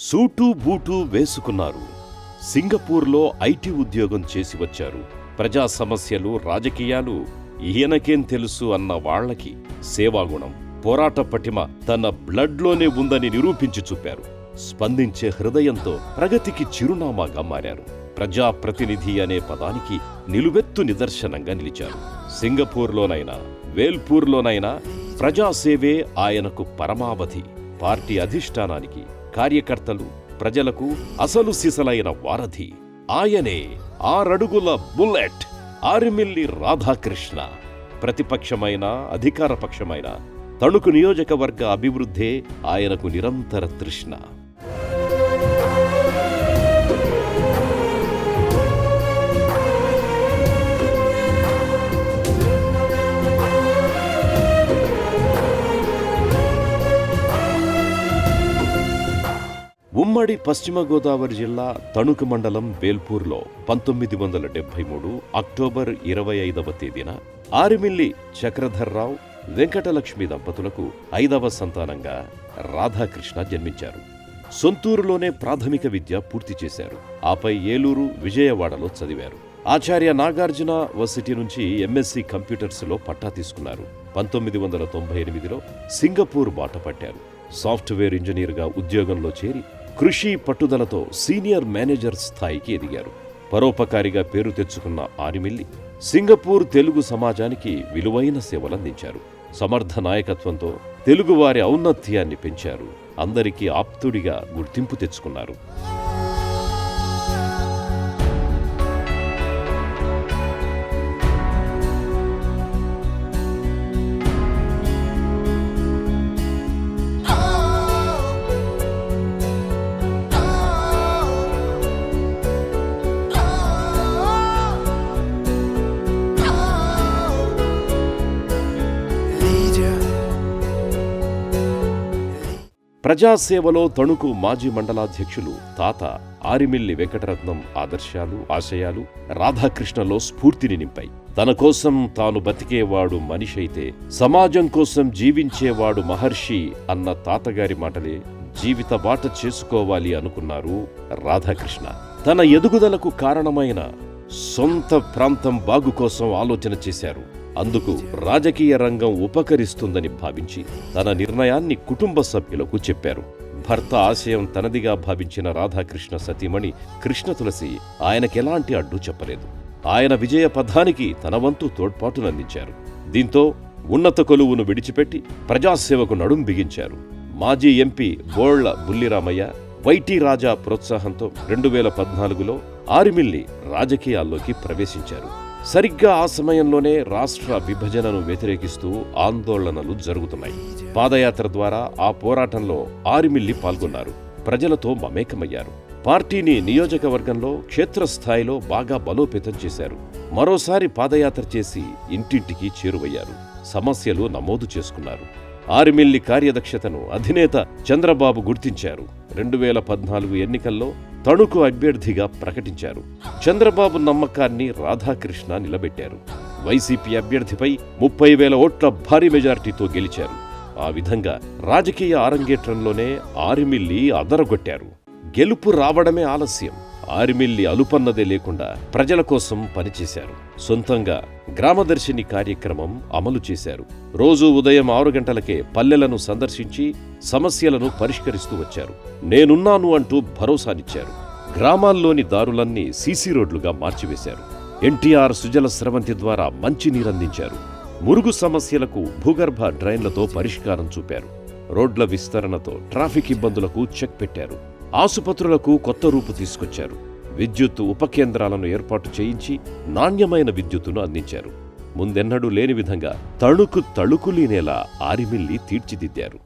Suit boot వేసుకున్నారు. సింగపూర్లో IT ఉద్యోగం చేసి వచ్చారు. ప్రజా సమస్యలు, రాజకీయాలు ఈయనకేం తెలుసు అన్న వాళ్లకి సేవాగుణం, పోరాట పటిమ తన బ్లడ్లోనే ఉందని నిరూపించి చూపారు. స్పందించే హృదయంతో ప్రగతికి చిరునామాగా మారారు. ప్రజాప్రతినిధి అనే పదానికి నిలువెత్తు నిదర్శనంగా నిలిచారు. సింగపూర్లోనైనా వేల్పూర్లోనైనా ప్రజాసేవే ఆయనకు పరమావధి. పార్టీ అధిష్టానానికి, కార్యకర్తలు, ప్రజలకు అసలు సిసలైన వారధి. ఆయనే 6 అడుగుల బుల్లెట్ ఆరిమిల్లి రాధాకృష్ణ. ప్రతిపక్షమైన, అధికారపక్షమైన తణుకు నియోజకవర్గ అభివృద్ధే ఆయనకు నిరంతర తృష్ణ. ఉమ్మడి పశ్చిమ గోదావరి జిల్లా తణుకు మండలం వేల్పూర్లో 1973 అక్టోబర్ 25వ తేదీన ఆరిమిల్లి చక్రధర్రావు, వెంకటలక్ష్మి దంపతులకు 5వ సంతానంగా రాధాకృష్ణ జన్మించారు. సొంతూరులోనే ప్రాథమిక విద్య పూర్తి చేశారు. ఆపై ఏలూరు, విజయవాడలో చదివారు. ఆచార్య నాగార్జున వర్సిటీ నుంచి ఎంఎస్సి కంప్యూటర్స్లో పట్టా తీసుకున్నారు. 1998లో సింగపూర్ బాట పట్టారు. సాఫ్ట్వేర్ ఇంజనీర్గా ఉద్యోగంలో చేరి కృషి, పట్టుదలతో సీనియర్ మేనేజర్ స్థాయికి ఎదిగారు. పరోపకారిగా పేరు తెచ్చుకున్న ఆరిమిల్లి సింగపూర్ తెలుగు సమాజానికి విలువైన సేవలందించారు. సమర్థ నాయకత్వంతో తెలుగువారి ఔన్నత్యాన్ని పెంచారు. అందరికీ ఆప్తుడిగా గుర్తింపు తెచ్చుకున్నారు. ప్రజాసేవలో తణుకు మాజీ మండలాధ్యక్షులు తాత ఆరిమిల్లి వెంకటరత్నం ఆదర్శాలు, ఆశయాలు రాధాకృష్ణలో స్ఫూర్తిని నింపాయి. తన కోసం తాను బతికేవాడు మనిషైతే సమాజం కోసం జీవించేవాడు మహర్షి అన్న తాతగారి మాటలే జీవిత బాట చేసుకోవాలి అనుకున్నారు రాధాకృష్ణ. తన ఎదుగుదలకు కారణమైన సొంత ప్రాంతం బాగు కోసం ఆలోచన చేశారు. అందుకు రాజకీయ రంగం ఉపకరిస్తుందని భావించి తన నిర్ణయాన్ని కుటుంబ సభ్యులకు చెప్పారు. భర్త ఆశయం తనదిగా భావించిన రాధాకృష్ణ సతీమణి కృష్ణతులసి ఆయనకెలాంటి అడ్డు చెప్పలేదు. ఆయన విజయ పథానికి తన వంతు తోడ్పాటునందించారు. దీంతో ఉన్నత కొలువును విడిచిపెట్టి ప్రజాసేవకు నడుం బిగించారు. మాజీ ఎంపీ బోళ్ల బుల్లిరామయ్య, వైటీ రాజా ప్రోత్సాహంతో 2014లో ఆరిమిల్లి రాజకీయాల్లోకి ప్రవేశించారు. సరిగ్గా ఆ సమయంలోనే రాష్ట్ర విభజనను వ్యతిరేకిస్తూ ఆందోళనలు జరుగుతున్నాయి. పాదయాత్ర ద్వారా ఆ పోరాటంలో ఆరిమిల్లి పాల్గొన్నారు. ప్రజలతో మమేకమయ్యారు. పార్టీని నియోజకవర్గంలో, క్షేత్రస్థాయిలో బాగా బలోపేతం చేశారు. మరోసారి పాదయాత్ర చేసి ఇంటింటికి చేరువయ్యారు. సమస్యలు నమోదు చేసుకున్నారు. ఆరిమిల్లి కార్యదక్షతను అధినేత చంద్రబాబు గుర్తించారు. 2014 ఎన్నికల్లో తణుకు అభ్యర్థిగా ప్రకటించారు. చంద్రబాబు నమ్మకాన్ని రాధాకృష్ణ నిలబెట్టారు. వైసీపీ అభ్యర్థిపై 30,000 ఓట్ల భారీ మెజార్టీతో గెలిచారు. ఆ విధంగా రాజకీయ ఆరంగేట్రంలోనే ఆరిమిల్లి అదరగొట్టారు. గెలుపు రావడమే ఆలస్యం. ఆరిమిల్లి అలుపన్నదే లేకుండా ప్రజల కోసం పనిచేశారు. సొంతంగా గ్రామదర్శిని కార్యక్రమం అమలు చేశారు. రోజూ ఉదయం 6 గంటలకే పల్లెలను సందర్శించి సమస్యలను పరిష్కరిస్తూ వచ్చారు. నేనున్నాను అంటూ భరోసానిచ్చారు. గ్రామాల్లోని దారులన్నీ సీసీ రోడ్లుగా మార్చివేశారు. ఎన్టీఆర్ సుజల స్రవంతి ద్వారా మంచినీరందించారు. మురుగు సమస్యలకు భూగర్భ డ్రైన్లతో పరిష్కారం చూపారు. రోడ్ల విస్తరణతో ట్రాఫిక్ ఇబ్బందులకు చెక్ పెట్టారు. ఆసుపత్రులకు కొత్త రూపు తీసుకొచ్చారు. విద్యుత్ ఉపకేంద్రాలను ఏర్పాటు చేయించి నాణ్యమైన విద్యుత్తును అందించారు. ముందెన్నడూ లేని విధంగా తణుకు తళుకులీనేలా ఆరిమిల్లి తీర్చిదిద్దారు.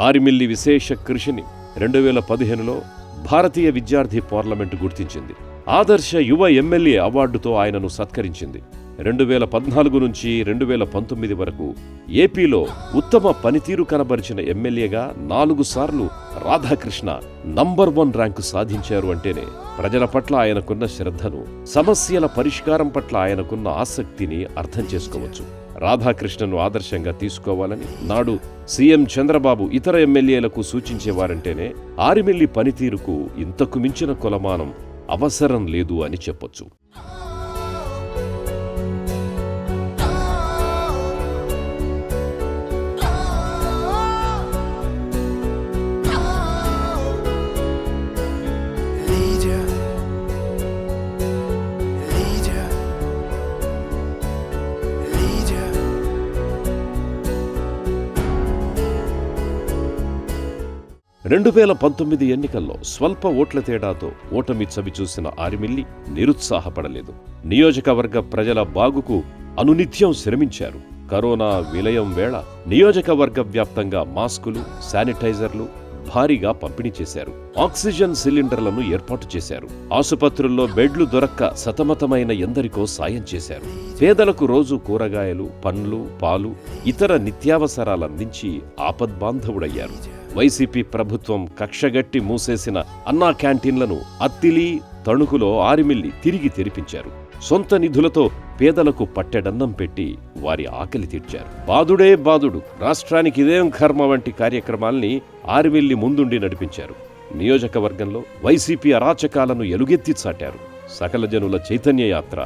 ఆరిమిల్లి విశేష కృషిని 2015లో భారతీయ విద్యార్థి పార్లమెంటు గుర్తించింది. ఆదర్శ యువ ఎమ్మెల్యే అవార్డుతో ఆయనను సత్కరించింది. 2014 నుంచి 2019 వరకు ఏపీలో ఉత్తమ పనితీరు కనబరిచిన ఎమ్మెల్యేగా 4 సార్లు రాధాకృష్ణ నంబర్ 1 ర్యాంకు సాధించారు అంటేనే ప్రజల పట్ల ఆయనకున్న శ్రద్ధను, సమస్యల పరిష్కారం పట్ల ఆయనకున్న ఆసక్తిని అర్థం చేసుకోవచ్చు. రాధాకృష్ణను ఆదర్శంగా తీసుకోవాలని నాడు సీఎం చంద్రబాబు ఇతర ఎమ్మెల్యేలకు సూచించేవారంటేనే ఆరిమిల్లి పనితీరుకు ఇంతకు మించిన కొలమానం అవసరం లేదు అని చెప్పొచ్చు. రెండు 2019 ఎన్నికల్లో స్వల్ప ఓట్ల తేడాతో ఓటమి చవిచూసిన ఆరిమిల్లి నిరుత్సాహపడలేదు. నియోజకవర్గ ప్రజల బాగుకు అనునిత్యం శ్రమించారు. కరోనా విలయం వేళ నియోజకవర్గ వ్యాప్తంగా మాస్కులు, శానిటైజర్లు భారీగా పంపిణీ చేశారు. ఆక్సిజన్ సిలిండర్లను ఏర్పాటు చేశారు. ఆసుపత్రుల్లో బెడ్లు దొరక్క సతమతమైన ఎందరికో సాయం చేశారు. పేదలకు రోజు కూరగాయలు, పండ్లు, పాలు, ఇతర నిత్యావసరాలందించి ఆపద్బాంధవుడయ్యారు. వైసీపీ ప్రభుత్వం కక్షగట్టి మూసేసిన అన్నా క్యాంటీన్లను అత్తిలి, తణుకులో ఆరిమిల్లి తిరిగి తెరిపించారు. సొంత నిధులతో పేదలకు పట్టెడన్నం పెట్టి వారి ఆకలి తీర్చారు. బాదుడే బాదుడు, రాష్ట్రానికి ఇదేం కర్మ వంటి కార్యక్రమాల్ని ఆరిమిల్లి ముందుండి నడిపించారు. నియోజకవర్గంలో వైసీపీ అరాచకాలను ఎలుగెత్తి చాటారు. సకల జనుల చైతన్య యాత్ర,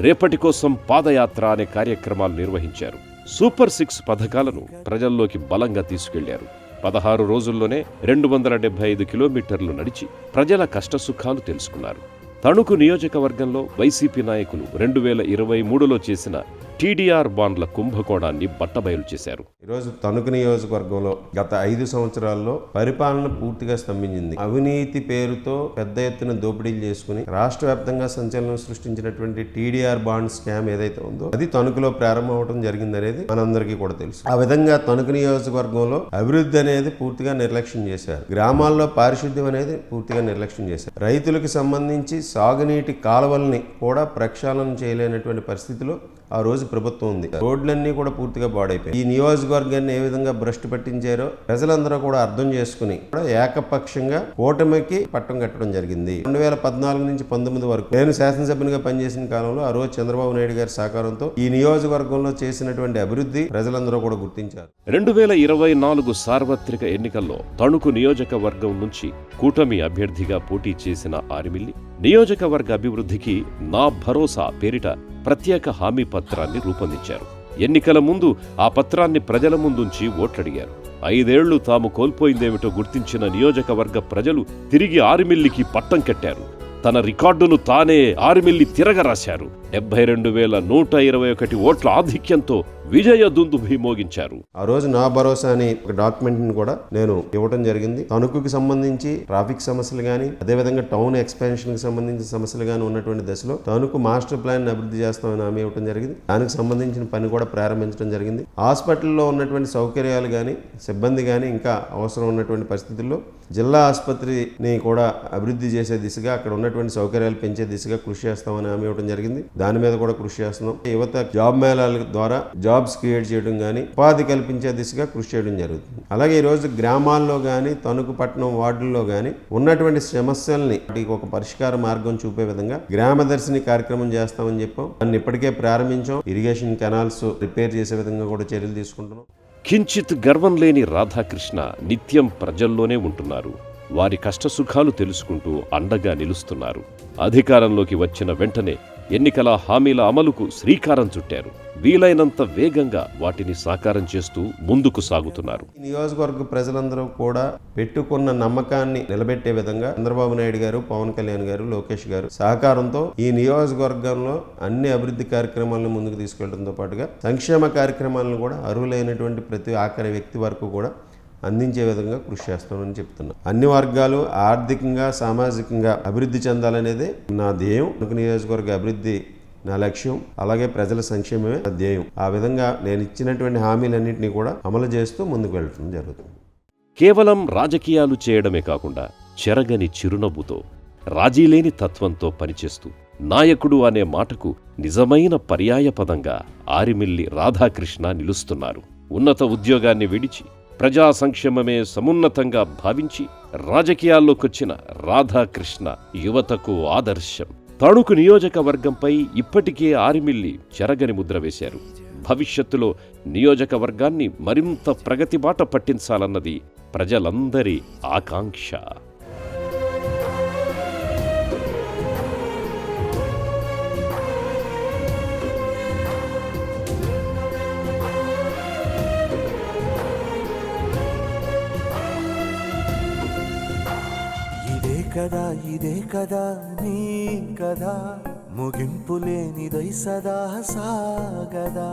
రేపటి కోసం పాదయాత్ర అనే కార్యక్రమాలు నిర్వహించారు. సూపర్ 6 పథకాలను ప్రజల్లోకి బలంగా తీసుకెళ్లారు. 16 రోజుల్లోనే 275 కిలోమీటర్లు నడిచి ప్రజల కష్టసుఖాలు తెలుసుకున్నారు. తణుకు నియోజకవర్గంలో వైసీపీ నాయకులు 2023లో చేసిన టీడీఆర్ బాండ్ల కుంభకోణాన్ని బట్టబయలు చేశారు. ఈరోజు తణుకు నియోజకవర్గంలో గత 5 సంవత్సరాల్లో పరిపాలన పూర్తిగా స్తంభించింది. అవినీతి పేరుతో పెద్ద ఎత్తున దోపిడీలు చేసుకుని రాష్ట్ర వ్యాప్తంగా సంచలనం సృష్టించినటువంటి టీడీఆర్ బాండ్ స్కామ్ ఏదైతే ఉందో అది తణుకులో ప్రారంభం అవడం జరిగిందనేది మనందరికీ కూడా తెలుసు. ఆ విధంగా తణుకు నియోజకవర్గంలో అభివృద్ధి అనేది పూర్తిగా నిర్లక్ష్యం చేశారు. గ్రామాల్లో పారిశుద్ధ్యం అనేది పూర్తిగా నిర్లక్ష్యం చేశారు. రైతులకు సంబంధించి సాగునీటి కాలువల్ని కూడా ప్రక్షాళన చేయలేనటువంటి పరిస్థితిలో ఆ రోజు ప్రభుత్వం ఉంది. రోడ్లన్నీ కూడా పూర్తిగా పాడైపోయాయి. ఈ నియోజకవర్గాన్ని ఏ విధంగా భ్రష్టు పట్టించారో ప్రజలందరూ కూడా అర్థం చేసుకుని కూడా ఏకపక్షంగా కూటమికి పట్టం కట్టడం జరిగింది. 2014 నుంచి 19 వరకు నేను శాసనసభ్యునిగా పనిచేసిన కాలంలో ఆ రోజు చంద్రబాబు నాయుడు గారి సహకారంతో ఈ నియోజకవర్గంలో చేసినటువంటి అభివృద్ధి ప్రజలందరూ కూడా గుర్తించారు. 2024 సార్వత్రిక ఎన్నికల్లో తణుకు నియోజకవర్గం నుంచి కూటమి అభ్యర్థిగా పోటీ చేసిన ఆరిమిల్లి నియోజకవర్గ అభివృద్ధికి నా భరోసా పేరిట ప్రత్యేక హామీ పత్రాన్ని రూపొందించారు. ఎన్నికల ముందు ఆ పత్రాన్ని ప్రజల ముందుంచి ఓట్లడిగారు. 5 ఏళ్లు తాము కోల్పోయిందేమిటో గుర్తించిన నియోజకవర్గ ప్రజలు తిరిగి ఆరిమిల్లికి పట్టం కట్టారు. తన రికార్డును తానే ఆరిమిల్లి తిరగరాశారు. 72,121 ఓట్ల ఆధిక్యంతో విజయ దుందుభి మోగించారు. ఆ రోజు నా భరోసా అని ఒక డాక్యుమెంట్ ని కూడా నేను ఇవ్వడం జరిగింది. తణుకుకి సంబంధించి ట్రాఫిక్ సమస్యలు గానీ, అదేవిధంగా టౌన్ ఎక్స్పాన్షన్ కి సంబంధించిన సమస్యలు గానీ ఉన్నటువంటి దశలో తణుకు మాస్టర్ ప్లాన్ అభివృద్ధి చేస్తామని హామీ ఇవ్వడం జరిగింది. దానికి సంబంధించిన పని కూడా ప్రారంభించడం జరిగింది. హాస్పిటల్లో ఉన్నటువంటి సౌకర్యాలు గానీ, సిబ్బంది గానీ ఇంకా అవసరం ఉన్నటువంటి పరిస్థితుల్లో జిల్లా ఆసుపత్రిని కూడా అభివృద్ధి చేసే దిశగా, అక్కడ ఉన్నటువంటి సౌకర్యాలు పెంచే దిశగా కృషి చేస్తామని హామీ ఇవ్వడం జరిగింది. దాని మీద కూడా కృషి చేస్తున్నాం. యువత జాబ్ మేళాల ద్వారా జాబ్స్ క్రియేట్ చేయడం కానీ, ఉపాధి కల్పించే దిశగా కృషి చేయడం జరుగుతుంది. అలాగే ఈరోజు గ్రామాల్లో కానీ, తణుకు పట్టణం వార్డుల్లో కానీ ఉన్నటువంటి సమస్యల్ని ఒక పరిష్కార మార్గం చూపే విధంగా గ్రామదర్శిని కార్యక్రమం చేస్తామని చెప్పాం. దాన్ని ఇప్పటికే ప్రారంభించాం. ఇరిగేషన్ కెనాల్స్ రిపేర్ చేసే విధంగా కూడా చర్యలు తీసుకుంటున్నాం. కించిత్ గర్వం లేని రాధాకృష్ణ నిత్యం ప్రజల్లోనే ఉంటున్నారు. వారి కష్టసుఖాలు తెలుసుకుంటూ అండగా నిలుస్తున్నారు. అధికారంలోకి వచ్చిన వెంటనే ఎన్నికల హామీల అమలుకు శ్రీకారం చుట్టారు. వీలైనంత వేగంగా వాటిని సాకారం చేస్తూ ముందుకు సాగుతున్నారు. ఈ నియోజకవర్గ ప్రజలందరూ కూడా పెట్టుకున్న నమ్మకాన్ని నిలబెట్టే విధంగా చంద్రబాబు నాయుడు గారు, పవన్ కళ్యాణ్ గారు, లోకేష్ గారు సహకారంతో ఈ నియోజకవర్గంలో అన్ని అభివృద్ధి కార్యక్రమాలను ముందుకు తీసుకెళ్లడంతో పాటుగా సంక్షేమ కార్యక్రమాలను కూడా అర్హులైనటువంటి ప్రతి ఆఖరి వ్యక్తి వరకు కూడా అందించే విధంగా కృషి చేస్తామని చెప్తున్నా. అన్ని వర్గాలు ఆర్థికంగా, సామాజికంగా అభివృద్ధి చెందాలనేదే నా ధ్యేయం. నియోజకవర్గ అభివృద్ధి నా లక్ష్యం. అలాగే ప్రజల సంక్షేమమే నా ధ్యేయం. ఆ విధంగా నేను ఇచ్చినటువంటి హామీలన్నింటినీ కూడా అమలు చేస్తూ ముందుకు వెళ్ళడం జరుగుతుంది. కేవలం రాజకీయాలు చేయడమే కాకుండా చెరగని చిరునవ్వుతో రాజీలేని తత్వంతో పనిచేస్తూ నాయకుడు అనే మాటకు నిజమైన పర్యాయపదంగా ఆరిమిల్లి రాధాకృష్ణ నిలుస్తున్నారు. ఉన్నత ఉద్యోగాన్ని విడిచి ప్రజా సంక్షేమమే సమున్నతంగా భావించి రాజకీయాల్లోకొచ్చిన రాధాకృష్ణ యువతకు ఆదర్శం. తణుకు నియోజకవర్గంపై ఇప్పటికే ఆరిమిల్లి చెరగని ముద్ర వేశారు. భవిష్యత్తులో నియోజకవర్గాన్ని మరింత ప్రగతి బాట పట్టించాలన్నది ప్రజలందరి ఆకాంక్ష. ఇదే కదా నీ కదా, ముగింపు లేనిదై సదా సాగదా.